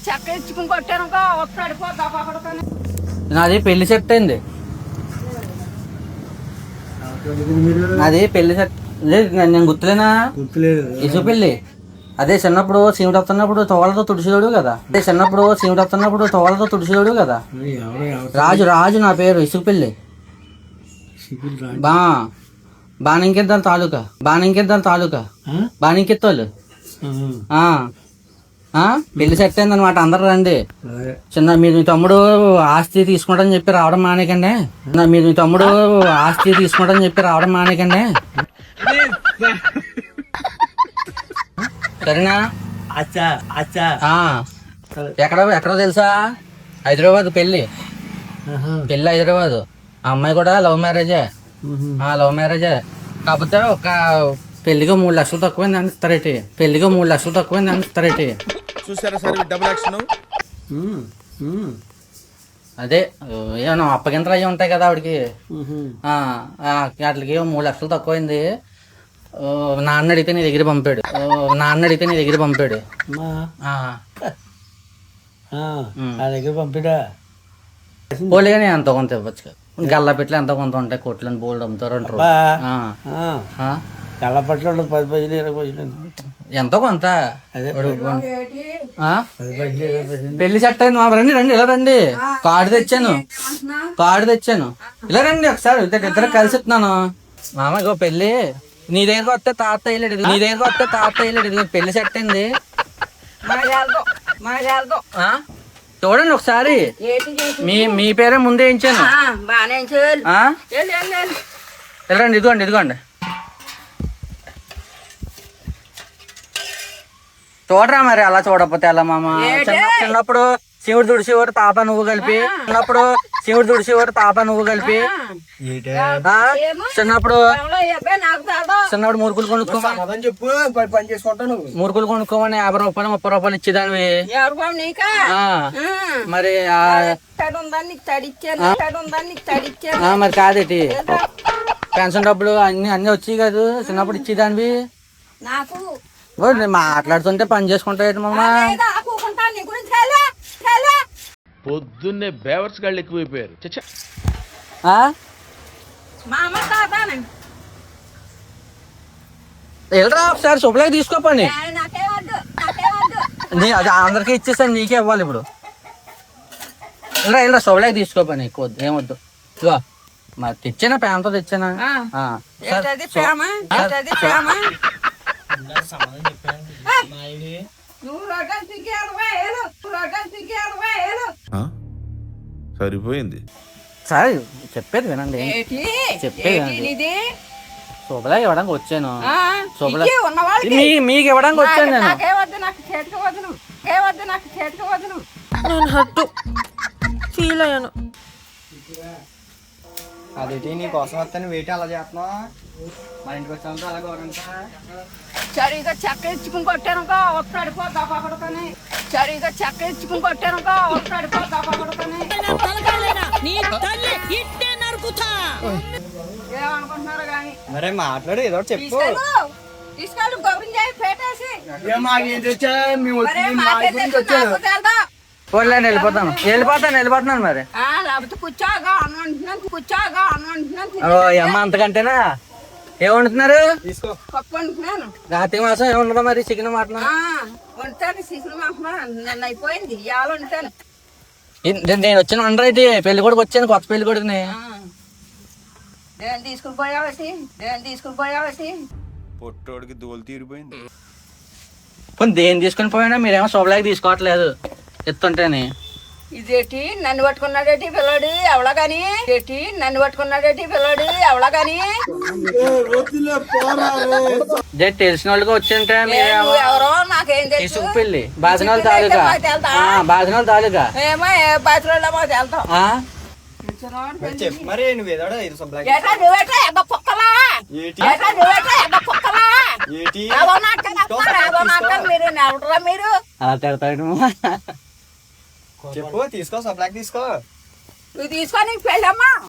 చెక్క ఇచ్చుకుని కొట్టాను వస్తాడు నాది పెళ్లి సెట్ అయింది. నాది పెళ్లి సెట్ నేను గుర్తులేనా? ఇసు పెళ్లి అదే చిన్నప్పుడు సీమిడి వస్తున్నప్పుడు తోవలతో తుడిచేవాడు కదా. అదే చిన్నప్పుడు సీమిడి వస్తున్నప్పుడు తోవలతో తుడిచేవాడు కదా. రాజు నా పేరు. ఇసుకు పెళ్లి బాణింకెద్దాల తాలూకా బాణింకెత్తోళ్ళు. పెళ్లి సెట్ అయింది అనమాట. అందరు రండి. చిన్న మీరు మీ తమ్ముడు ఆస్తి తీసుకుంటారని చెప్పి రావడం మానేకండి. మీరు మీ తమ్ముడు ఆస్తి తీసుకుంటారని చెప్పి రావడం మానేకండి. సరేనా? ఎక్కడో తెలుసా? హైదరాబాద్ పెళ్లి హైదరాబాద్. ఆ అమ్మాయి కూడా లవ్ మ్యారేజే. కాకపోతే ఒక పెళ్లిగా 3 లక్షలు తక్కువైంది అనిస్తారేటి. చూసారా సార్ డబుల్ యాక్షన్. అదే ఏమన్నా అప్పగింతలు అవి ఉంటాయి కదా ఆవిడకి. వాటికి 3 లక్షలు తక్కువైంది. నాన్న అడిగితే నీ దగ్గర పంపాడు. పోలేగానే ఎంతో కొంత ఇవ్వచ్చు కదా. గల్లపెట్లు ఎంతో కొంత ఉంటాయి. కొట్లని బోల్డ్ అమ్ముతారు అంటారు. గల్లపెట్లు 10 పైసలు 20 పైసలు ఎంతో కొంత. పెళ్లి సెట్ అయింది. రండి ఇలా రండి. కార్డు తెచ్చాను. ఇలా రండి ఒకసారి. ఇద్దరు కలిసి ఇస్తున్నాను. మామ ఇగో పెళ్లి నీ దగ్గరకు వస్తే తాత అయ్యలేడు. పెళ్లి సెట్ అయింది. చూడండి ఒకసారి. మీ పేరే ముందే వేయించాను. రండి ఇదిగోండి. చూడరా మరి. అలా చూడకపోతే ఎలా మామ? చిన్నప్పుడు శివుడు తుడిసేవారు తాత నువ్వు కలిపి. చిన్నప్పుడు మురుకులు కొనుక్కోమని 50 రూపాయలు 30 రూపాయలు ఇచ్చేదానివి. మరి మరి కాదేటి పెన్షన్ డబ్బులు అన్ని వచ్చి కాదు. చిన్నప్పుడు ఇచ్చేదానివి. మాట్లాడుతుంటే పని చేసుకుంటా మామ. పొద్దున్నే బేవర్స్ గాళ్ళు ఎక్కువైపోయారు. వెళ్ళరా ఒకసారి శుభ్రంగా తీసుకోపండి. అది అందరికీ ఇచ్చేసాను. నీకే ఇవ్వాలి ఇప్పుడు. వెళ్ళరా శుభ్రంగా తీసుకోపండి. ఏమొద్దు. ఇగో మరి తెచ్చానా? ప్రేమతో తెచ్చానా? సరిపోయింది. సరే చెప్పేది వినండి. శుభలా ఇవ్వడానికి వచ్చాను. మీకు ఇవ్వడానికి వచ్చాను నేను. నేను హట్టు ఫీల్ అయ్యాను. అదేంటి నీ కోసం వస్తాను వెయిట్ అలా చేస్తున్నావు. మా ఇంటికి వచ్చాను అలా గౌరవంగా సరిగా చెక్క ఇచ్చుకుని కొట్టాను వస్తాడు ఏమనుకుంటున్నారు కానీ. మరే మాట్లాడు ఏదో చెప్పు. తీసుకెళ్ళి గౌరవం చేసి పెట్టేసి వెళ్ళిపోతాను మరి. లేకపోతే కూర్చోగా అమ్మ అంతకంటేనా ఏం వండుతున్నారు? పప్పు వండుతున్నాను. రాత్రి మాసం ఏముండదా మరి? చికెన్ మటన్ వండుతాను. చికెన్ మటన్ నిన్న అయిపోయింది. ఇవాళ వండుతాను. నేను వచ్చిన వండరైతే పెళ్లి కొడుకు వచ్చాను. కొత్త పెళ్లి కొడుకుని నేను తీసుకుని పోయావసి పొట్టోడికి దోలు తీరిపోయింది. దేని తీసుకుని పోయినా మీరేమో శుభలాగా తీసుకోవట్లేదు ఎత్తుంటేనే. ఇదేటి నన్ను పట్టుకున్నాడేటి పిల్లడు ఎవడగాని. తెలిసిన వాళ్ళకి వచ్చింటే ఎవరో నాకేం తెలుసు. పెళ్లి బాజనాల తాలూకా ఏమో ఏ బాత్రూంలో వెళ్తాం. మరి నువ్వేదో మీరు అలా తిడతాడు. చెప్పు తీసుకో సబ్లాక్ తీసుకో. నువ్వు తీసుకొని పెళ్ళమ్మా.